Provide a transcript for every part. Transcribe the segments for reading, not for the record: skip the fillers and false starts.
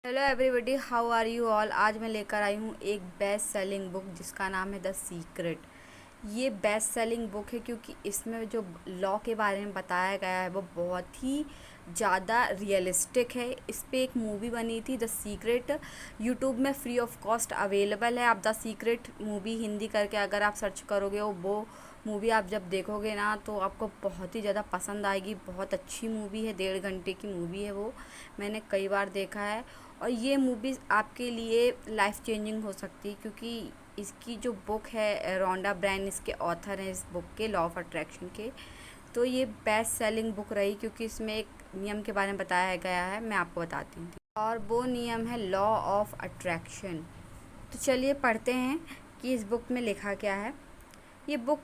Hello everybody, how are you all. आज मैं लेकर आई हूँ एक बेस्ट सेलिंग बुक जिसका नाम है द सीक्रेट। ये बेस्ट सेलिंग बुक है क्योंकि इसमें जो लॉ के बारे में बताया गया है वो बहुत ही ज़्यादा रियलिस्टिक है। इस पे एक मूवी बनी थी द सीक्रेट, यूट्यूब में फ्री ऑफ कॉस्ट अवेलेबल है। आप द सीक्रेट मूवी हिंदी करके अगर आप सर्च करोगे वो मूवी आप जब देखोगे ना तो आपको बहुत ही ज़्यादा पसंद आएगी। बहुत अच्छी मूवी है, 1.5 घंटे की मूवी है वो। मैंने कई बार देखा है और ये मूवी आपके लिए लाइफ चेंजिंग हो सकती है क्योंकि इसकी जो बुक है, रोंडा ब्रायन इसके ऑथर हैं इस बुक के, लॉ ऑफ अट्रैक्शन के। तो ये बेस्ट सेलिंग बुक रही क्योंकि इसमें एक नियम के बारे में बताया गया है, मैं आपको बताती हूँ। और वो नियम है लॉ ऑफ अट्रैक्शन। तो चलिए पढ़ते हैं कि इस बुक में लिखा क्या है। ये बुक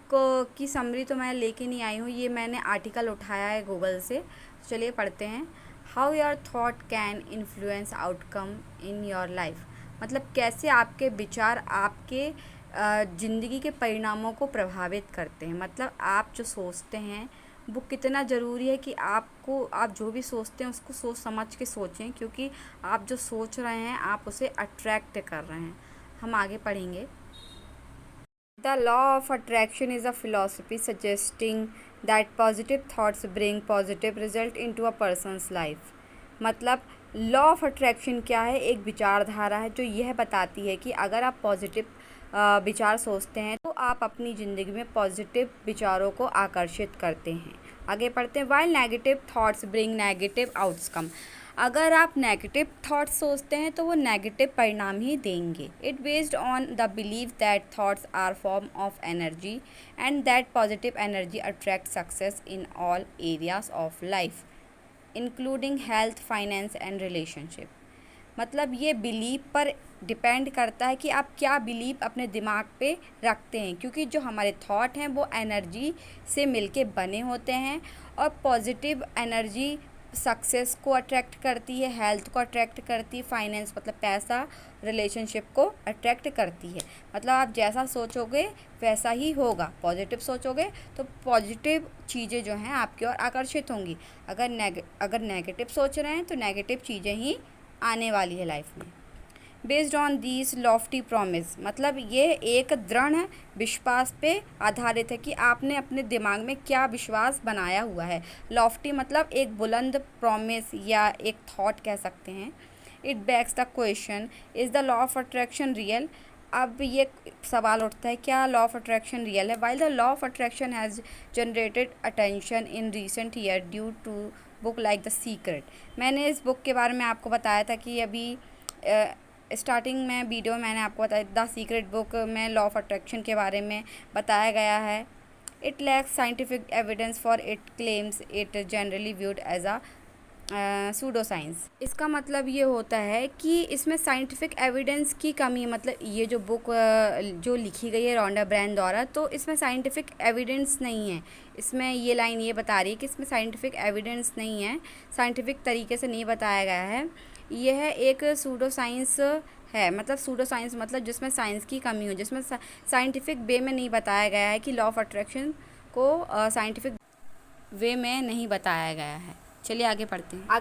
की समरी तो मैं लेके नहीं आई हूँ, ये मैंने आर्टिकल उठाया है गूगल से। तो चलिए पढ़ते हैं। How your thought can influence outcome in your life. मतलब कैसे आपके विचार आपके ज़िंदगी के परिणामों को प्रभावित करते हैं। मतलब आप जो सोचते हैं वो कितना ज़रूरी है कि आप जो भी सोचते हैं उसको सोच समझ के सोचें, क्योंकि आप जो सोच रहे हैं आप उसे अट्रैक्ट कर रहे हैं। हम आगे पढ़ेंगे। The law of attraction is a philosophy suggesting that positive thoughts bring positive result into a person's life. मतलब लॉ ऑफ अट्रैक्शन क्या है? एक विचारधारा है जो यह बताती है कि अगर आप पॉजिटिव विचार सोचते हैं तो आप अपनी ज़िंदगी में पॉजिटिव विचारों को आकर्षित करते हैं। आगे पढ़ते हैं। While negative thoughts bring negative outcome. अगर आप नेगेटिव थॉट्स सोचते हैं तो वो नेगेटिव परिणाम ही देंगे। It based on the believe that thoughts are form of energy and that positive energy attract success in all areas of life including health, finance and relationship. मतलब ये बिलीव पर डिपेंड करता है कि आप क्या बिलीव अपने दिमाग पे रखते हैं, क्योंकि जो हमारे थॉट हैं वो एनर्जी से मिलके बने होते हैं और पॉजिटिव एनर्जी सक्सेस को अट्रैक्ट करती है, हेल्थ को अट्रैक्ट करती है, फाइनेंस मतलब पैसा, रिलेशनशिप को अट्रैक्ट करती है। मतलब आप जैसा सोचोगे वैसा ही होगा। पॉजिटिव सोचोगे तो पॉजिटिव चीज़ें जो हैं आपकी ओर आकर्षित होंगी। अगर नेगेटिव सोच रहे हैं तो नेगेटिव चीज़ें ही आने वाली है लाइफ में। Based on these Lofty promise, मतलब ये एक दृढ़ विश्वास पे आधारित है कि आपने अपने दिमाग में क्या विश्वास बनाया हुआ है। लॉफ्टी मतलब एक बुलंद प्रॉमिस या एक थॉट कह सकते हैं। It begs the question, is the law of attraction real. अब ये सवाल उठता है, क्या लॉ ऑफ अट्रैक्शन रियल है? While the law of attraction has generated attention in recent year due to book like the secret. मैंने इस book के बारे में आपको बताया था कि अभी स्टार्टिंग में वीडियो मैंने आपको बताया द सीक्रेट बुक में लॉ ऑफ अट्रैक्शन के बारे में बताया गया है। It lacks scientific evidence for it claims it generally viewed as a pseudo science. इसका मतलब ये होता है कि इसमें साइंटिफिक एविडेंस की कमी है। मतलब ये जो बुक जो लिखी गई है रोंडा ब्रायन द्वारा, तो इसमें साइंटिफिक एविडेंस नहीं है। इसमें ये लाइन ये बता रही है कि इसमें साइंटिफिक एविडेंस नहीं है, साइंटिफिक तरीके से नहीं बताया गया है। यह एक सूडो साइंस है। मतलब सूडो साइंस मतलब जिसमें साइंस की कमी हो, जिसमें साइंटिफिक वे में नहीं बताया गया है कि लॉ ऑफ अट्रैक्शन को साइंटिफिक वे में नहीं बताया गया है। चलिए आगे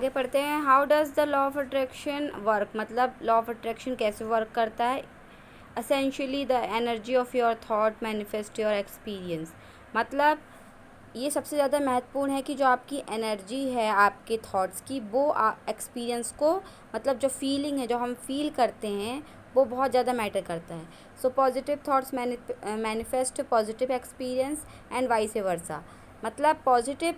पढ़ते हैं। How does the law of attraction work. मतलब लॉ ऑफ अट्रैक्शन कैसे वर्क करता है। Essentially the energy of your thought manifest your experience. मतलब ये सबसे ज़्यादा महत्वपूर्ण है कि जो आपकी एनर्जी है आपके थॉट्स की, वो एक्सपीरियंस को, मतलब जो फीलिंग है जो हम फील करते हैं वो बहुत ज़्यादा मैटर करता है। So positive thoughts manifest positive experience and vice versa. मतलब पॉजिटिव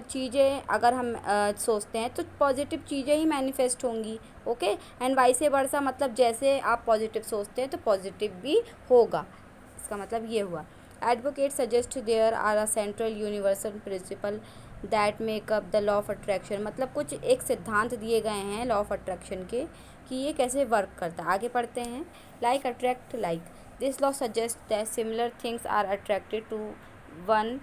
चीज़ें अगर हम सोचते हैं तो पॉजिटिव चीज़ें ही मैनिफेस्ट होंगी। ओके, एंड वाइस वर्सा मतलब जैसे आप पॉजिटिव सोचते हैं तो पॉजिटिव भी होगा। इसका मतलब ये हुआ। Advocates suggest there are a central universal principle that make up the law of attraction। मतलब कुछ एक सिद्धांत दिए गए हैं लॉ ऑफ अट्रैक्शन के कि ये कैसे वर्क करता है। आगे पढ़ते हैं। Like attract like, this law suggest that similar things are attracted to one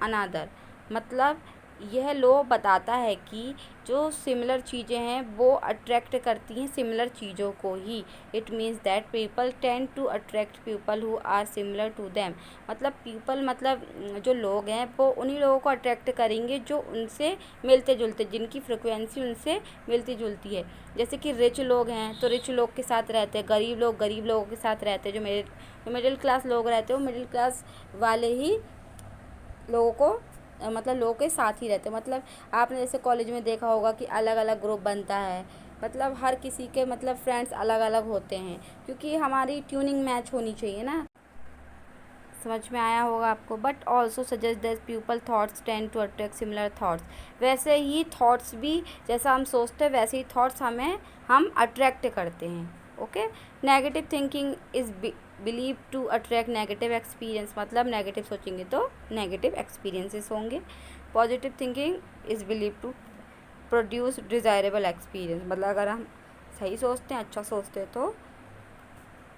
another. मतलब यह लॉ बताता है कि जो सिमिलर चीज़ें हैं वो अट्रैक्ट करती हैं सिमिलर चीज़ों को ही। It means that people tend to attract people who are similar to them. मतलब पीपल मतलब जो लोग हैं वो उन्हीं लोगों को अट्रैक्ट करेंगे जो उनसे मिलते जुलते, जिनकी फ्रिक्वेंसी उनसे मिलती जुलती है। जैसे कि रिच लोग हैं तो रिच लोग के साथ रहते हैं, गरीब लोग गरीब लोगों के साथ रहते हैं, जो मिडिल क्लास लोग रहते हैं वो मिडिल क्लास वाले ही लोगों को मतलब लोगों के साथ ही रहते हैं। मतलब आपने जैसे कॉलेज में देखा होगा कि अलग अलग ग्रुप बनता है, मतलब हर किसी के मतलब फ्रेंड्स अलग अलग होते हैं, क्योंकि हमारी ट्यूनिंग मैच होनी चाहिए ना। समझ में आया होगा आपको। But also suggest that people thoughts tend to attract similar thoughts. वैसे ही थॉट्स भी जैसा हम सोचते हैं वैसे ही थॉट्स हम अट्रैक्ट करते हैं। Okay. Negative thinking is believe to attract negative experience. मतलब नेगेटिव सोचेंगे तो नेगेटिव एक्सपीरियंसेस होंगे। Positive thinking is believe to produce desirable experience. मतलब अगर हम सही सोचते हैं, अच्छा सोचते हैं तो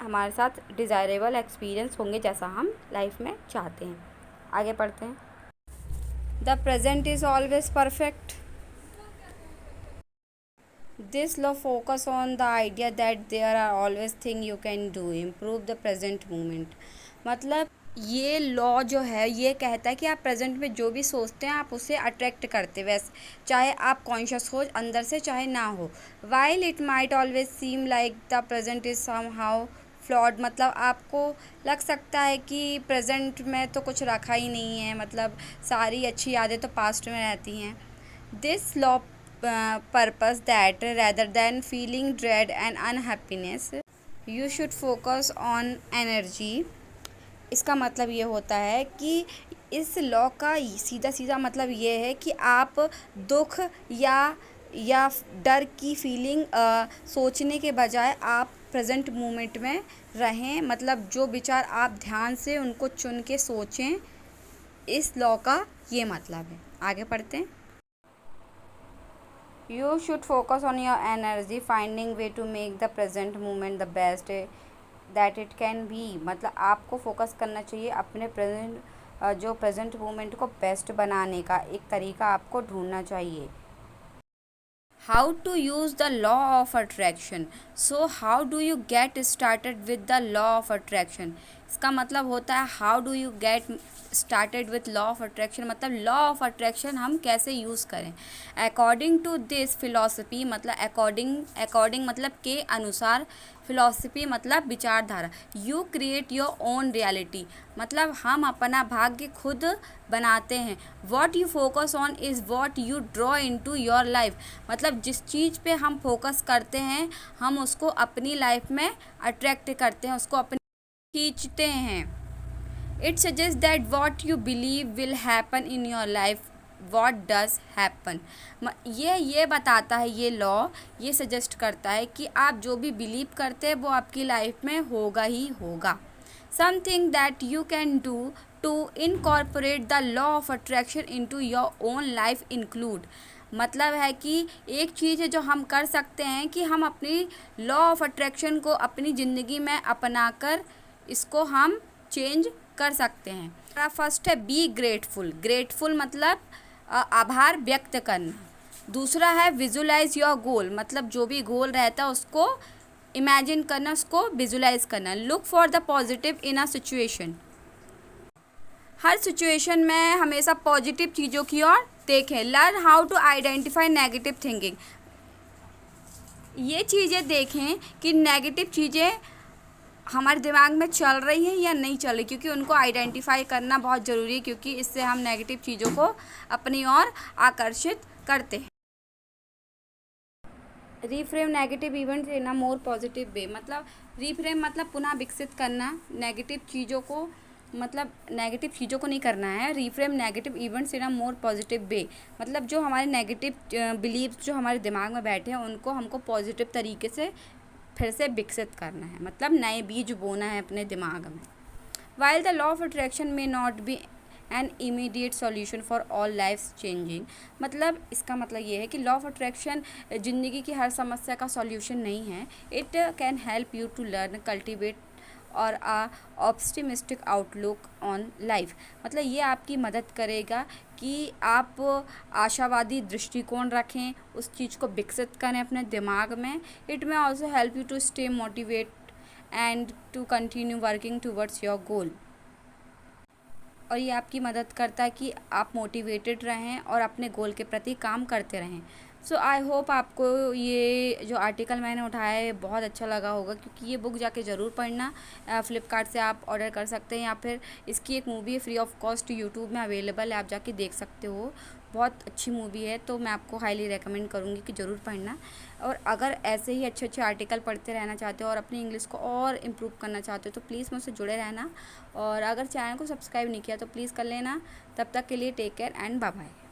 हमारे साथ डिज़ायरेबल एक्सपीरियंस होंगे जैसा हम लाइफ में चाहते हैं। आगे पढ़ते हैं। The present is always perfect. This law focus on the idea that there are always thing you can do improve the present moment. मतलब ये लॉ जो है ये कहता है कि आप प्रेजेंट में जो भी सोचते हैं आप उसे अट्रैक्ट करते, वैसे चाहे आप कॉन्शियस हो अंदर से चाहे ना हो। While it might always seem like the present is somehow flawed. मतलब आपको लग सकता है कि प्रेजेंट में तो कुछ रखा ही नहीं है, मतलब सारी अच्छी यादें तो पास्ट में रहती हैं। This law purpose that rather than feeling dread and unhappiness you should focus on energy। इसका मतलब ये होता है कि इस लॉ का सीधा सीधा मतलब ये है कि आप दुख या डर की फीलिंग सोचने के बजाय आप प्रेजेंट मोमेंट में रहें। मतलब जो विचार आप ध्यान से उनको चुन के सोचें, इस लॉ का ये मतलब है। आगे पढ़ते हैं। You should focus on your energy, finding way to make the present moment the best that it can be। मतलब आपको फोकस करना चाहिए अपने जो प्रेजेंट मोमेंट को बेस्ट बनाने का एक तरीका आपको ढूंढना चाहिए। How to use the law of attraction. So how do you get started with the law of attraction. इसका मतलब होता है how do you get started with law of attraction. मतलब लॉ ऑफ अट्रैक्शन हम कैसे यूज़ करें। According to this philosophy, मतलब according मतलब के अनुसार, फिलॉसफी मतलब विचारधारा। You create your own reality. मतलब हम अपना भाग्य खुद बनाते हैं। What you focus on is what you draw in to your life. मतलब जिस चीज़ पे हम फोकस करते हैं हम उसको अपनी लाइफ में अट्रैक्ट करते हैं, उसको अपनी खींचते हैं। It suggest that what you believe will happen in your life what does happen. ये बताता है, ये लॉ ये सजेस्ट करता है कि आप जो भी बिलीव करते हैं वो आपकी लाइफ में होगा ही होगा। Something that you can do to incorporate the law of attraction into your own life include. मतलब है कि एक चीज़ है जो हम कर सकते हैं कि हम अपनी लॉ ऑफ अट्रैक्शन को अपनी ज़िंदगी में अपनाकर इसको हम चेंज कर सकते हैं। फर्स्ट है बी ग्रेटफुल। ग्रेटफुल मतलब आभार व्यक्त करना। दूसरा है विजुलाइज योर गोल। मतलब जो भी गोल रहता है उसको इमेजिन करना, उसको विजुलाइज करना। Look for the positive in a situation. हर सिचुएशन में हमेशा पॉजिटिव चीज़ों की ओर देखें। Learn how to identify negative thinking. ये चीज़ें देखें कि नेगेटिव चीज़ें हमारे दिमाग में चल रही हैं या नहीं चल रही, क्योंकि उनको आइडेंटिफाई करना बहुत ज़रूरी है, क्योंकि इससे हम नेगेटिव चीज़ों को अपनी ओर आकर्षित करते हैं। Reframe negative events in a more positive way. मतलब रीफ्रेम मतलब पुनः विकसित करना नेगेटिव चीज़ों को, मतलब नेगेटिव चीज़ों को नहीं करना है। Reframe negative events in a more positive way मतलब जो हमारे नेगेटिव बिलीव्स जो हमारे दिमाग में बैठे हैं उनको हमको पॉजिटिव तरीके से फिर से विकसित करना है, मतलब नए बीज बोना है अपने दिमाग में। While the law of attraction में not be an immediate solution for all life changing. मतलब इसका मतलब ये है कि लॉ ऑफ अट्रैक्शन ज़िंदगी की हर समस्या का सॉल्यूशन नहीं है। It can help you to learn cultivate or a optimistic outlook on life. मतलब ये आपकी मदद करेगा कि आप आशावादी दृष्टिकोण रखें, उस चीज़ को विकसित करें अपने दिमाग में। It may also help you to stay motivate and to continue working towards your goal. और ये आपकी मदद करता है कि आप मोटिवेटेड रहें और अपने गोल के प्रति काम करते रहें। सो आई होप आपको ये जो आर्टिकल मैंने उठाया है बहुत अच्छा लगा होगा, क्योंकि ये बुक जाके ज़रूर पढ़ना। फ़्लिपकार्ट से आप ऑर्डर कर सकते हैं, या फिर इसकी एक मूवी है फ्री ऑफ कॉस्ट यूट्यूब में अवेलेबल है, आप जाके देख सकते हो। बहुत अच्छी मूवी है, तो मैं आपको हाईली रेकमेंड करूँगी कि ज़रूर पढ़ना। और अगर ऐसे ही अच्छे अच्छे आर्टिकल पढ़ते रहना चाहते हो और अपनी इंग्लिश को और इम्प्रूव करना चाहते हो तो प्लीज़ मुझसे जुड़े रहना। और अगर चैनल को सब्सक्राइब नहीं किया तो प्लीज़ कर लेना। तब तक के लिए take care and bye bye.